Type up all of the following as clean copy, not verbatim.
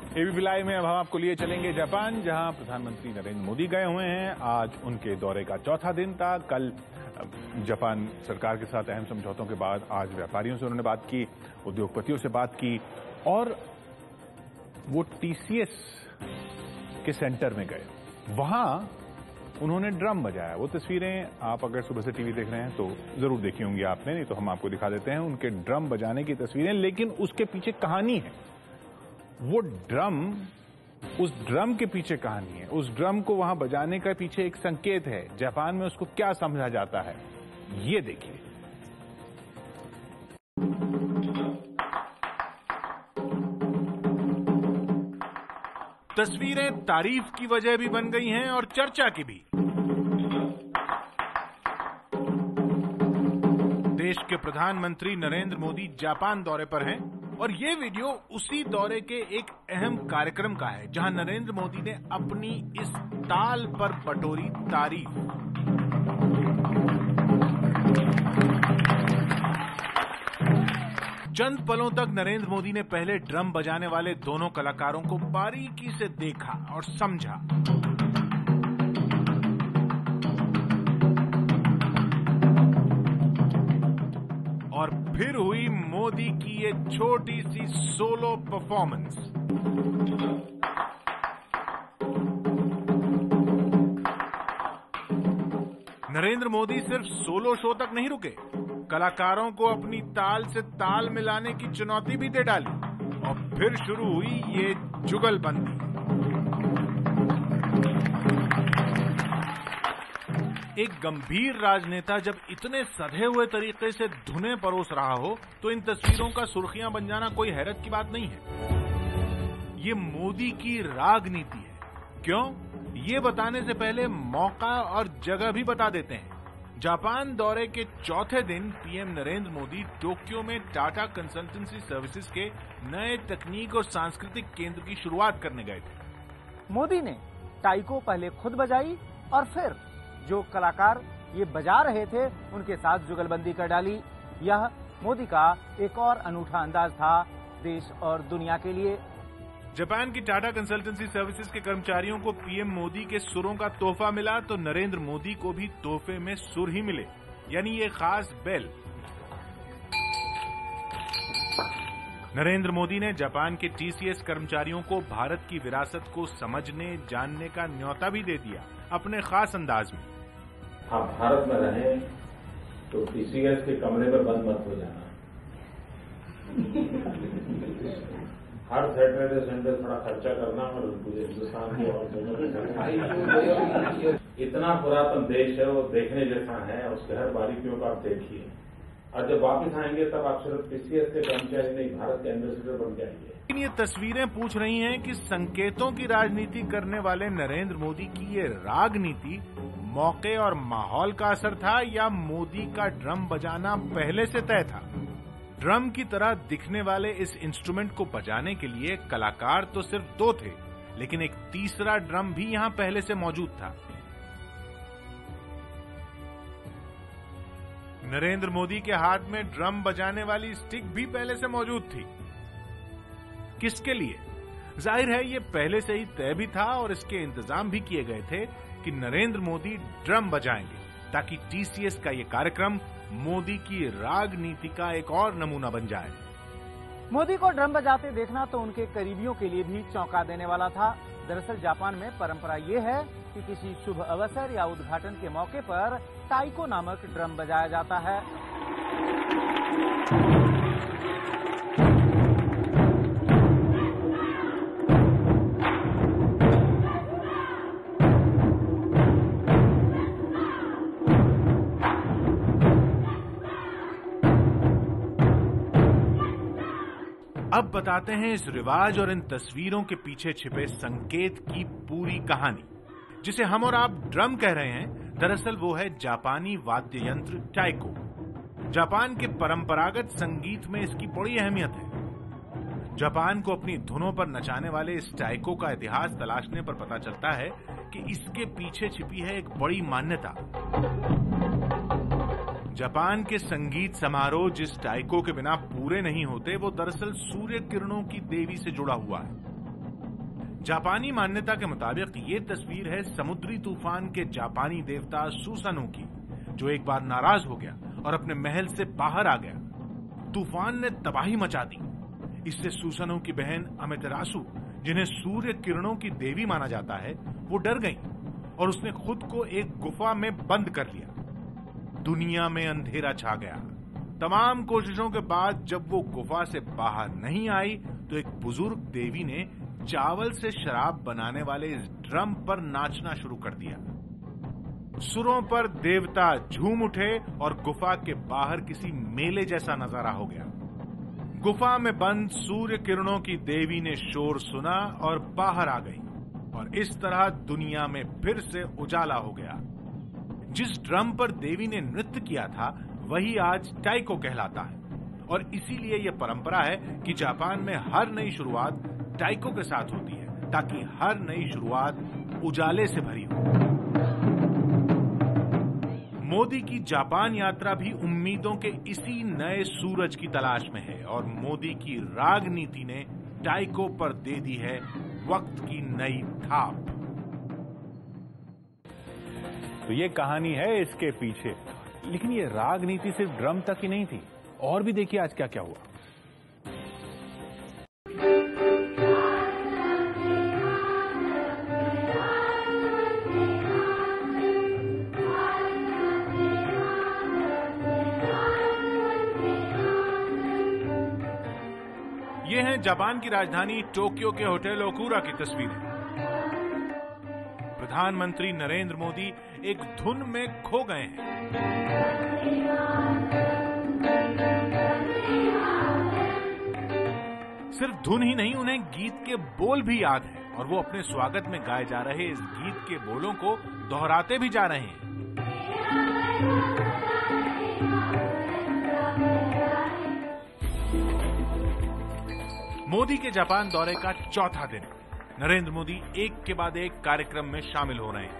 ABP live में अब हम आपको लिए चलेंगे जापान, जहां प्रधानमंत्री नरेंद्र मोदी गए हुए हैं। आज उनके दौरे का चौथा दिन था। कल जापान सरकार के साथ अहम समझौतों के बाद आज व्यापारियों से उन्होंने बात की, उद्योगपतियों से बात की और वो टीसीएस के सेंटर में गए। वहां उन्होंने ड्रम बजाया। वो तस्वीरें आप अगर सुबह से टीवी देख रहे हैं तो जरूर देखी होंगी आपने, नहीं तो हम आपको दिखा देते हैं उनके ड्रम बजाने की तस्वीरें। लेकिन उसके पीछे कहानी है। वो ड्रम, उस ड्रम के पीछे कहानी है। उस ड्रम को वहां बजाने का पीछे एक संकेत है। जापान में उसको क्या समझा जाता है, ये देखिए। तस्वीरें तारीफ की वजह भी बन गई हैं और चर्चा की भी। देश के प्रधानमंत्री नरेंद्र मोदी जापान दौरे पर हैं और ये वीडियो उसी दौरे के एक अहम कार्यक्रम का है, जहां नरेंद्र मोदी ने अपनी इस ताल पर बटोरी तारीफ। चंद पलों तक नरेंद्र मोदी ने पहले ड्रम बजाने वाले दोनों कलाकारों को बारीकी से देखा और समझा। और फिर हुई मोदी की ये छोटी सी सोलो परफॉर्मेंस। नरेंद्र मोदी सिर्फ सोलो शो तक नहीं रुके, कलाकारों को अपनी ताल से ताल मिलाने की चुनौती भी दे डाली और फिर शुरू हुई ये जुगलबंदी। एक गंभीर राजनेता जब इतने सधे हुए तरीके से धुनें परोस रहा हो तो इन तस्वीरों का सुर्खियां बन जाना कोई हैरत की बात नहीं है। ये मोदी की राजनीति है। क्यों? ये बताने से पहले मौका और जगह भी बता देते हैं। जापान दौरे के चौथे दिन पीएम नरेंद्र मोदी टोक्यो में टाटा कंसल्टेंसी सर्विसेज के नए तकनीक और सांस्कृतिक केंद्र की शुरुआत करने गए थे। मोदी ने ताइको पहले खुद बजाई और फिर जो कलाकार ये बजा रहे थे उनके साथ जुगलबंदी कर डाली। यह मोदी का एक और अनूठा अंदाज था देश और दुनिया के लिए। जापान की टाटा कंसल्टेंसी सर्विसेज के कर्मचारियों को पीएम मोदी के सुरों का तोहफा मिला तो नरेंद्र मोदी को भी तोहफे में सुर ही मिले, यानी ये खास बेल। नरेंद्र मोदी ने जापान के टीसीएस कर्मचारियों को भारत की विरासत को समझने जानने का न्योता भी दे दिया अपने खास अंदाज में। आप भारत में रहें तो टीसीएस के कमरे में बंद मत हो जाना। हर सैटरडे संडे थोड़ा खर्चा करना और पूरे हिंदुस्तान को और इतना पुरातन देश है, वो देखने जैसा है। उसके हर बारीकियों को आप देखिए और जब वापस आएंगे तब आप सिर्फ टीसीएस के कर्मचारी नहीं, भारत के एम्बेसडर बन के आएंगे। लेकिन ये तस्वीरें पूछ रही हैं कि संकेतों की राजनीति करने वाले नरेंद्र मोदी की ये राजनीति मौके और माहौल का असर था या मोदी का ड्रम बजाना पहले से तय था? ड्रम की तरह दिखने वाले इस इंस्ट्रूमेंट को बजाने के लिए कलाकार तो सिर्फ दो थे, लेकिन एक तीसरा ड्रम भी यहां पहले से मौजूद था। नरेंद्र मोदी के हाथ में ड्रम बजाने वाली स्टिक भी पहले से मौजूद थी। किसके लिए? जाहिर है ये पहले से ही तय भी था और इसके इंतजाम भी किए गए थे कि नरेंद्र मोदी ड्रम बजाएंगे ताकि टीसीएस का ये कार्यक्रम मोदी की राजनीति का एक और नमूना बन जाए। मोदी को ड्रम बजाते देखना तो उनके करीबियों के लिए भी चौंका देने वाला था। दरअसल जापान में परंपरा ये है कि किसी शुभ अवसर या उद्घाटन के मौके पर ताइको नामक ड्रम बजाया जाता है। अब बताते हैं इस रिवाज और इन तस्वीरों के पीछे छिपे संकेत की पूरी कहानी। जिसे हम और आप ड्रम कह रहे हैं, दरअसल वो है जापानी वाद्य यंत्र टाइको। जापान के परंपरागत संगीत में इसकी बड़ी अहमियत है। जापान को अपनी धुनों पर नचाने वाले इस टाइको का इतिहास तलाशने पर पता चलता है कि इसके पीछे छिपी है एक बड़ी मान्यता। जापान के संगीत समारोह जिस टाइको के बिना पूरे नहीं होते, वो दरअसल सूर्य किरणों की देवी से जुड़ा हुआ है। जापानी मान्यता के मुताबिक ये तस्वीर है समुद्री तूफान के जापानी देवता सुसनो की, जो एक बार नाराज हो गया और अपने महल से बाहर आ गया। तूफान ने तबाही मचा दी। इससे सुसनो की बहन अमेतेरासु, जिन्हें सूर्य किरणों की देवी माना जाता है, वो डर गई और उसने खुद को एक गुफा में बंद कर लिया। दुनिया में अंधेरा छा गया। तमाम कोशिशों के बाद जब वो गुफा से बाहर नहीं आई तो एक बुजुर्ग देवी ने चावल से शराब बनाने वाले इस ड्रम पर नाचना शुरू कर दिया। सुरों पर देवता झूम उठे और गुफा के बाहर किसी मेले जैसा नजारा हो गया। गुफा में बंद सूर्य किरणों की देवी ने शोर सुना और बाहर आ गई और इस तरह दुनिया में फिर से उजाला हो गया। जिस ड्रम पर देवी ने नृत्य किया था वही आज टाइको कहलाता है और इसीलिए यह परंपरा है कि जापान में हर नई शुरुआत टाइको के साथ होती है, ताकि हर नई शुरुआत उजाले से भरी हो। मोदी की जापान यात्रा भी उम्मीदों के इसी नए सूरज की तलाश में है और मोदी की राजनीति ने टाइको पर दे दी है वक्त की नई थाप। तो ये कहानी है इसके पीछे, लेकिन ये राजनीति सिर्फ ड्रम तक ही नहीं थी, और भी देखिए आज क्या क्या हुआ। ये हैं जापान की राजधानी टोक्यो के होटल ओकुरा की तस्वीरें। प्रधानमंत्री नरेंद्र मोदी एक धुन में खो गए हैं। सिर्फ धुन ही नहीं, उन्हें गीत के बोल भी याद हैं और वो अपने स्वागत में गाए जा रहे इस गीत के बोलों को दोहराते भी जा रहे हैं। मोदी के जापान दौरे का चौथा दिन। नरेंद्र मोदी एक के बाद एक कार्यक्रम में शामिल हो रहे हैं।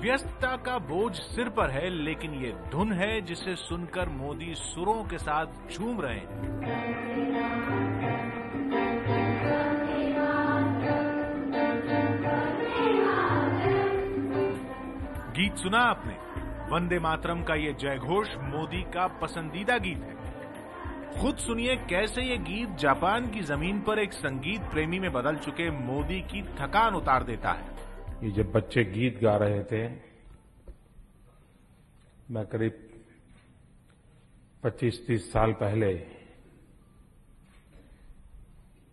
व्यस्तता का बोझ सिर पर है, लेकिन ये धुन है जिसे सुनकर मोदी सुरों के साथ झूम रहे हैं। गीत सुना आपने? वंदे मातरम का ये जयघोष मोदी का पसंदीदा गीत है। खुद सुनिए कैसे ये गीत जापान की जमीन पर एक संगीत प्रेमी में बदल चुके मोदी की थकान उतार देता है। ये जब बच्चे गीत गा रहे थे, मैं करीब 25-30 साल पहले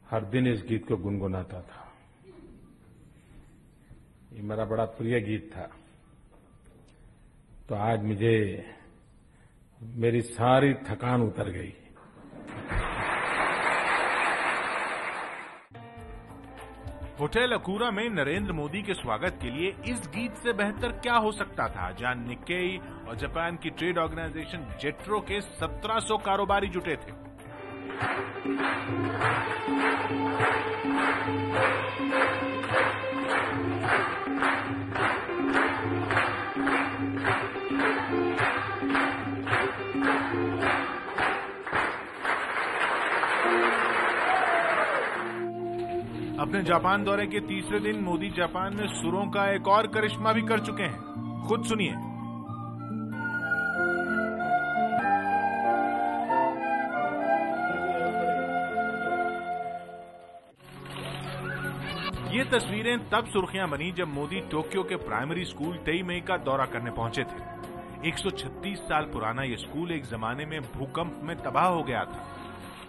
हर दिन इस गीत को गुनगुनाता था। ये मेरा बड़ा प्रिय गीत था। तो आज मुझे मेरी सारी थकान उतर गई। होटल ओकुरा में नरेंद्र मोदी के स्वागत के लिए इस गीत से बेहतर क्या हो सकता था, जहां निक्केई और जापान की ट्रेड ऑर्गेनाइजेशन जेट्रो के 1700 कारोबारी जुटे थे। अपने जापान दौरे के तीसरे दिन मोदी जापान में सुरों का एक और करिश्मा भी कर चुके हैं। खुद सुनिए। ये तस्वीरें तब सुर्खियां बनी जब मोदी टोक्यो के प्राइमरी स्कूल तेईमेई का दौरा करने पहुंचे थे। 136 साल पुराना यह स्कूल एक जमाने में भूकंप में तबाह हो गया था।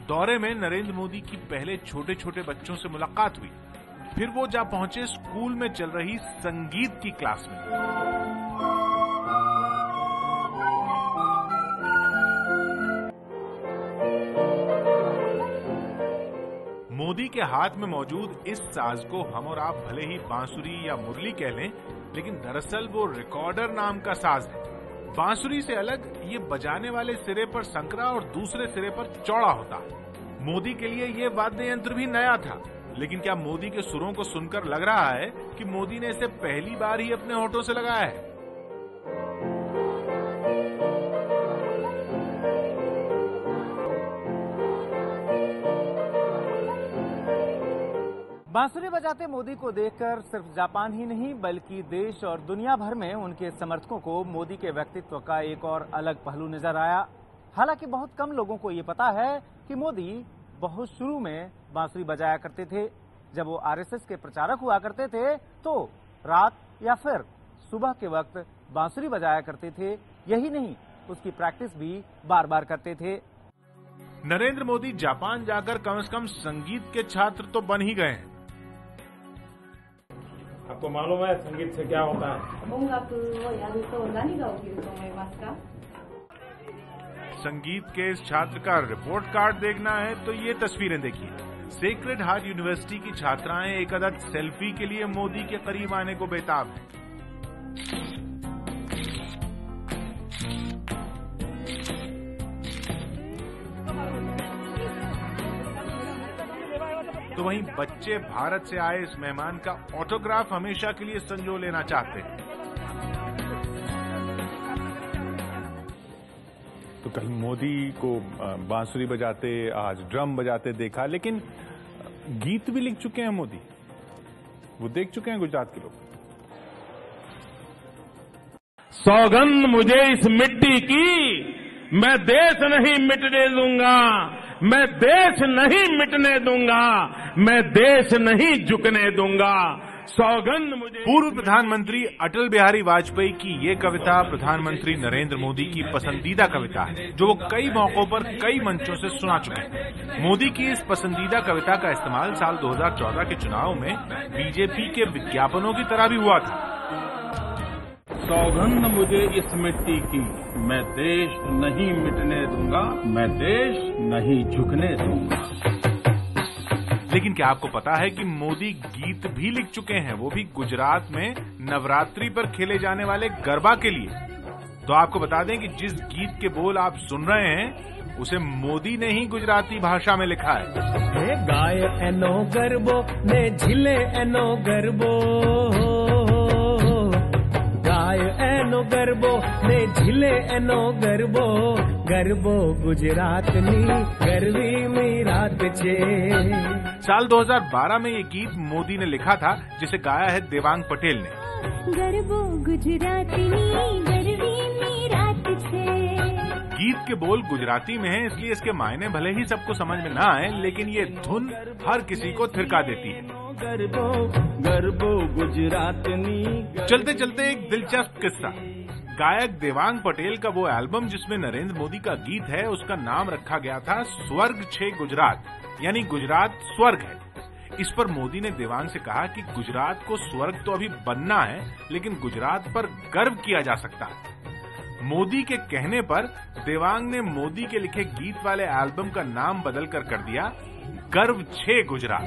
दौरे में नरेंद्र मोदी की पहले छोटे छोटे बच्चों से मुलाकात हुई। फिर वो जा पहुंचे स्कूल में चल रही संगीत की क्लास में। मोदी के हाथ में मौजूद इस साज को हम और आप भले ही बांसुरी या मुरली कह लें, लेकिन दरअसल वो रिकॉर्डर नाम का साज है। बांसुरी से अलग ये बजाने वाले सिरे पर संकरा और दूसरे सिरे पर चौड़ा होता है। मोदी के लिए ये वाद्य यंत्र भी नया था, लेकिन क्या मोदी के सुरों को सुनकर लग रहा है कि मोदी ने इसे पहली बार ही अपने होठों से लगाया है? बांसुरी बजाते मोदी को देखकर सिर्फ जापान ही नहीं बल्कि देश और दुनिया भर में उनके समर्थकों को मोदी के व्यक्तित्व का एक और अलग पहलू नजर आया। हालांकि बहुत कम लोगों को ये पता है कि मोदी बहुत शुरू में बांसुरी बजाया करते थे। जब वो आरएसएस के प्रचारक हुआ करते थे तो रात या फिर सुबह के वक्त बांसुरी बजाया करते थे। यही नहीं, उसकी प्रैक्टिस भी बार बार करते थे। नरेंद्र मोदी जापान जाकर कम से कम संगीत के छात्र तो बन ही गए हैं। आपको मालूम है संगीत से क्या होता है? संगीत के इस छात्र का रिपोर्ट कार्ड देखना है तो ये तस्वीरें देखिए। सेक्रेड हार्ट यूनिवर्सिटी की छात्राएं एक अदद सेल्फी के लिए मोदी के करीब आने को बेताब हैं। तो वहीं बच्चे भारत से आए इस मेहमान का ऑटोग्राफ हमेशा के लिए संजो लेना चाहते हैं। तो कल मोदी को बांसुरी बजाते, आज ड्रम बजाते देखा, लेकिन गीत भी लिख चुके हैं मोदी। वो देख चुके हैं गुजरात के लोग। सौगंध मुझे इस मिट्टी की, मैं देश नहीं मिटने दूंगा, मैं देश नहीं मिटने दूंगा, मैं देश नहीं झुकने दूंगा। सौगंध मुझे। पूर्व प्रधानमंत्री अटल बिहारी वाजपेयी की ये कविता प्रधानमंत्री नरेंद्र मोदी की पसंदीदा कविता है, जो वो कई मौकों पर कई मंचों से सुना चुके हैं। मोदी की इस पसंदीदा कविता का इस्तेमाल साल 2014 के चुनाव में बीजेपी के विज्ञापनों की तरह भी हुआ था। सौगंध मुझे इस मिट्टी की, मैं देश नहीं मिटने दूंगा, मैं देश नहीं झुकने दूंगा। लेकिन क्या आपको पता है कि मोदी गीत भी लिख चुके हैं, वो भी गुजरात में नवरात्रि पर खेले जाने वाले गरबा के लिए। तो आपको बता दें कि जिस गीत के बोल आप सुन रहे हैं उसे मोदी ने ही गुजराती भाषा में लिखा है। गाय एनो गरबो ने झिले एनो गरबो, गाय एनो गरबो ने झिले एनो गरबो, गरबो गुजरातनी गरवी में रात छे। साल 2012 में ये गीत मोदी ने लिखा था, जिसे गाया है देवांग पटेल ने। गरबो गुजरातनी गरवी में रात छे। गीत के बोल गुजराती में हैं, इसलिए इसके मायने भले ही सबको समझ में ना आए, लेकिन ये धुन हर किसी को थिरका देती है। गरबो गरबो गुजरातनी। चलते चलते एक दिलचस्प किस्सा। गायक देवांग पटेल का वो एल्बम जिसमें नरेंद्र मोदी का गीत है, उसका नाम रखा गया था स्वर्ग छे गुजरात, यानी गुजरात स्वर्ग है। इस पर मोदी ने देवांग से कहा कि गुजरात को स्वर्ग तो अभी बनना है, लेकिन गुजरात पर गर्व किया जा सकता है। मोदी के कहने पर देवांग ने मोदी के लिखे गीत वाले एल्बम का नाम बदलकर कर दिया गर्व छे गुजरात।